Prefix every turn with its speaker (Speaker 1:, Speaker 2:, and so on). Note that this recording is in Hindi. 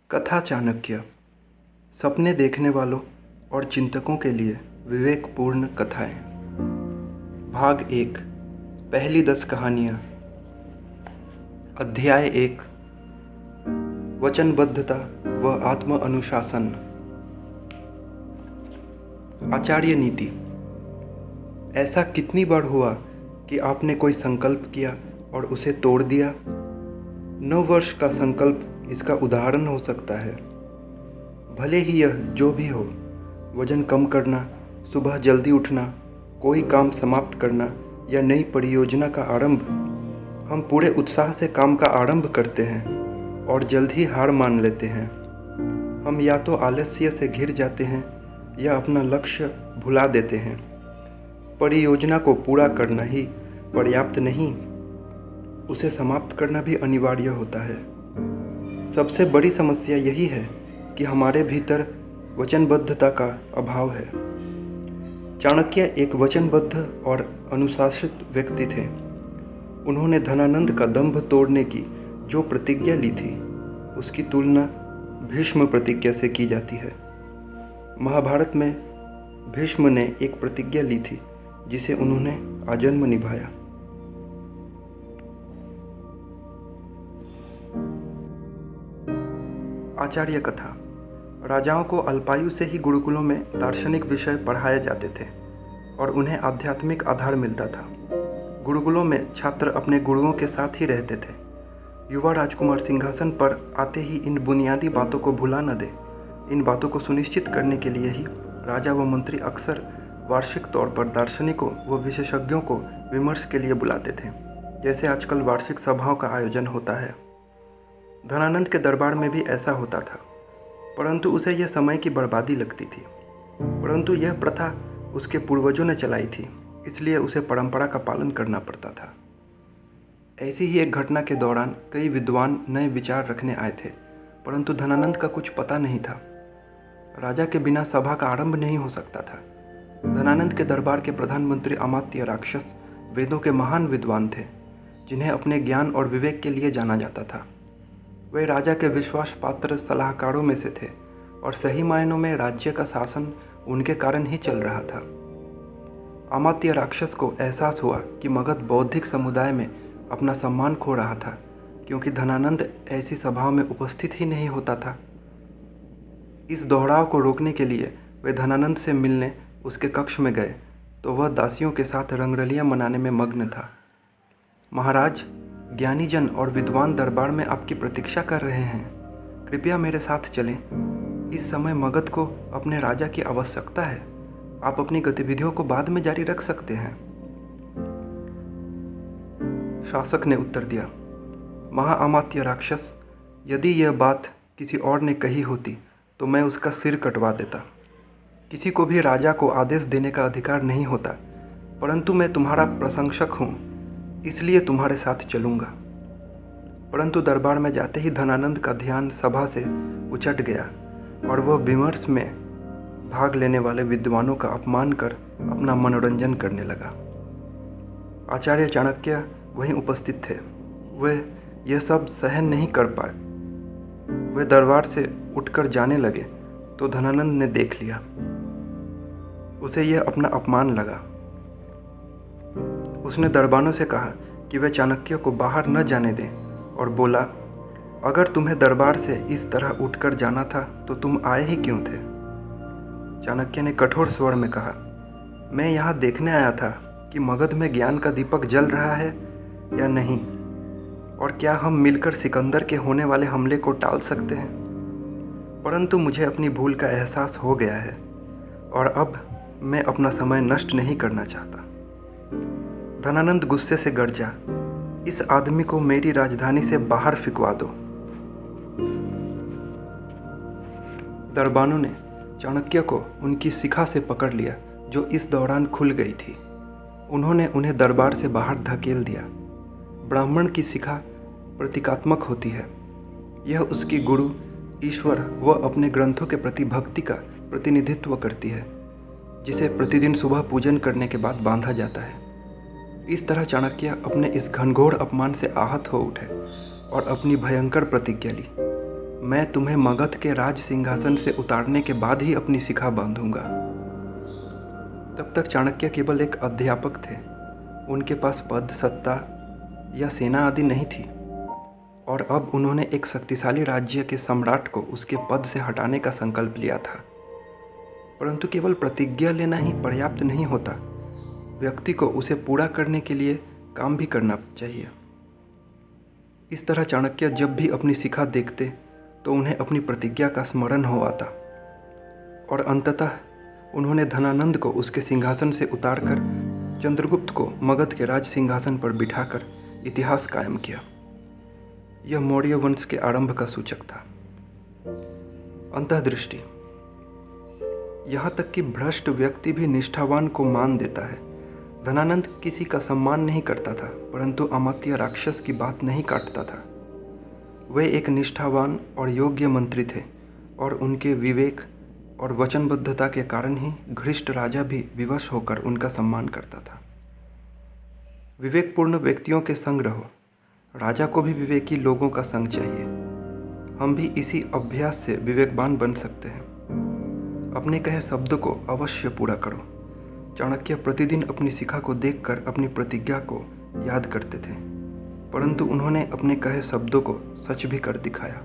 Speaker 1: कथा चाणक्य। सपने देखने वालों और चिंतकों के लिए विवेकपूर्ण कथाएं। भाग 1। पहली 10 कहानियां। अध्याय 1। वचनबद्धता व आत्म अनुशासन। आचार्य नीति। ऐसा कितनी बार हुआ कि आपने कोई संकल्प किया और उसे तोड़ दिया? 9 वर्ष का संकल्प इसका उदाहरण हो सकता है। भले ही यह जो भी हो, वजन कम करना, सुबह जल्दी उठना, कोई काम समाप्त करना या नई परियोजना का आरंभ, हम पूरे उत्साह से काम का आरंभ करते हैं और जल्द ही हार मान लेते हैं। हम या तो आलस्य से घिर जाते हैं या अपना लक्ष्य भुला देते हैं। परियोजना को पूरा करना ही पर्याप्त नहीं, उसे समाप्त करना भी अनिवार्य होता है। सबसे बड़ी समस्या यही है कि हमारे भीतर वचनबद्धता का अभाव है। चाणक्य एक वचनबद्ध और अनुशासित व्यक्ति थे। उन्होंने धनानंद का दंभ तोड़ने की जो प्रतिज्ञा ली थी, उसकी तुलना भीष्म प्रतिज्ञा से की जाती है। महाभारत में भीष्म ने एक प्रतिज्ञा ली थी जिसे उन्होंने आजन्म निभाया। आचार्य कथा। राजाओं को अल्पायु से ही गुरुकुलों में दार्शनिक विषय पढ़ाए जाते थे और उन्हें आध्यात्मिक आधार मिलता था। गुरुकुलों में छात्र अपने गुरुओं के साथ ही रहते थे। युवा राजकुमार सिंहासन पर आते ही इन बुनियादी बातों को भुला न दे। इन बातों को सुनिश्चित करने के लिए ही राजा व मंत्री अक्सर वार्षिक तौर पर दार्शनिकों व विशेषज्ञों को विमर्श के लिए बुलाते थे, जैसे आजकल वार्षिक सभाओं का आयोजन होता है। धनानंद के दरबार में भी ऐसा होता था, परंतु उसे यह समय की बर्बादी लगती थी। परंतु यह प्रथा उसके पूर्वजों ने चलाई थी, इसलिए उसे परंपरा का पालन करना पड़ता था। ऐसी ही एक घटना के दौरान कई विद्वान नए विचार रखने आए थे, परंतु धनानंद का कुछ पता नहीं था। राजा के बिना सभा का आरंभ नहीं हो सकता था। धनानंद के दरबार के प्रधानमंत्री अमात्य राक्षस वेदों के महान विद्वान थे, जिन्हें अपने ज्ञान और विवेक के लिए जाना जाता था। वे राजा के विश्वास पात्र सलाहकारों में से थे और सही मायनों में राज्य का शासन उनके कारण ही चल रहा था। अमात्य राक्षस को एहसास हुआ कि मगध बौद्धिक समुदाय में अपना सम्मान खो रहा था, क्योंकि धनानंद ऐसी सभाओं में उपस्थित ही नहीं होता था। इस दोहराव को रोकने के लिए वे धनानंद से मिलने उसके कक्ष में गए तो वह दासियों के साथ रंगरलियां मनाने में मग्न था। महाराज, ज्ञानीजन और विद्वान दरबार में आपकी प्रतीक्षा कर रहे हैं, कृपया मेरे साथ चलें। इस समय मगध को अपने राजा की आवश्यकता है। आप अपनी गतिविधियों को बाद में जारी रख सकते हैं। शासक ने उत्तर दिया, महाअमात्य राक्षस, यदि यह बात किसी और ने कही होती तो मैं उसका सिर कटवा देता। किसी को भी राजा को आदेश देने का अधिकार नहीं होता, परंतु मैं तुम्हारा प्रशंसक हूँ, इसलिए तुम्हारे साथ चलूँगा। परंतु दरबार में जाते ही धनानंद का ध्यान सभा से उचट गया और वह विमर्श में भाग लेने वाले विद्वानों का अपमान कर अपना मनोरंजन करने लगा। आचार्य चाणक्य वहीं उपस्थित थे। वे यह सब सहन नहीं कर पाए। वे दरबार से उठकर जाने लगे तो धनानंद ने देख लिया। उसे यह अपना अपमान लगा। उसने दरबानों से कहा कि वे चाणक्य को बाहर न जाने दें और बोला, अगर तुम्हें दरबार से इस तरह उठकर जाना था तो तुम आए ही क्यों थे? चाणक्य ने कठोर स्वर में कहा, मैं यहाँ देखने आया था कि मगध में ज्ञान का दीपक जल रहा है या नहीं, और क्या हम मिलकर सिकंदर के होने वाले हमले को टाल सकते हैं। परंतु मुझे अपनी भूल का एहसास हो गया है और अब मैं अपना समय नष्ट नहीं करना चाहता। धनानंद गुस्से से गरजा, इस आदमी को मेरी राजधानी से बाहर फिकवा दो। दरबानों ने चाणक्य को उनकी शिखा से पकड़ लिया, जो इस दौरान खुल गई थी। उन्होंने उन्हें दरबार से बाहर धकेल दिया। ब्राह्मण की शिखा प्रतीकात्मक होती है। यह उसकी गुरु, ईश्वर व अपने ग्रंथों के प्रति भक्ति का प्रतिनिधित्व करती है, जिसे प्रतिदिन सुबह पूजन करने के बाद बांधा जाता है। इस तरह चाणक्य अपने इस घनघोर अपमान से आहत हो उठे और अपनी भयंकर प्रतिज्ञा ली। मैं तुम्हें मगध के राज सिंहासन से उतारने के बाद ही अपनी शिखा बांधूंगा। तब तक चाणक्य केवल एक अध्यापक थे। उनके पास पद, सत्ता या सेना आदि नहीं थी, और अब उन्होंने एक शक्तिशाली राज्य के सम्राट को उसके पद से हटाने का संकल्प लिया था। परंतु केवल प्रतिज्ञा लेना ही पर्याप्त नहीं होता, व्यक्ति को उसे पूरा करने के लिए काम भी करना चाहिए। इस तरह चाणक्य जब भी अपनी शिखा देखते तो उन्हें अपनी प्रतिज्ञा का स्मरण हो आता, और अंततः उन्होंने धनानंद को उसके सिंहासन से उतारकर चंद्रगुप्त को मगध के राज सिंहासन पर बिठाकर इतिहास कायम किया। यह मौर्य वंश के आरंभ का सूचक था। अंतर्दृष्टि। यहाँ तक कि भ्रष्ट व्यक्ति भी निष्ठावान को मान देता है। धनानंद किसी का सम्मान नहीं करता था, परंतु अमात्य राक्षस की बात नहीं काटता था। वे एक निष्ठावान और योग्य मंत्री थे, और उनके विवेक और वचनबद्धता के कारण ही घृष्ट राजा भी विवश होकर उनका सम्मान करता था। विवेकपूर्ण व्यक्तियों के संग रहो। राजा को भी विवेकी लोगों का संग चाहिए। हम भी इसी अभ्यास से विवेकवान बन सकते हैं। अपने कहे शब्द को अवश्य पूरा करो। चाणक्य प्रतिदिन अपनी शिखा को देखकर अपनी प्रतिज्ञा को याद करते थे, परंतु उन्होंने अपने कहे शब्दों को सच भी कर दिखाया।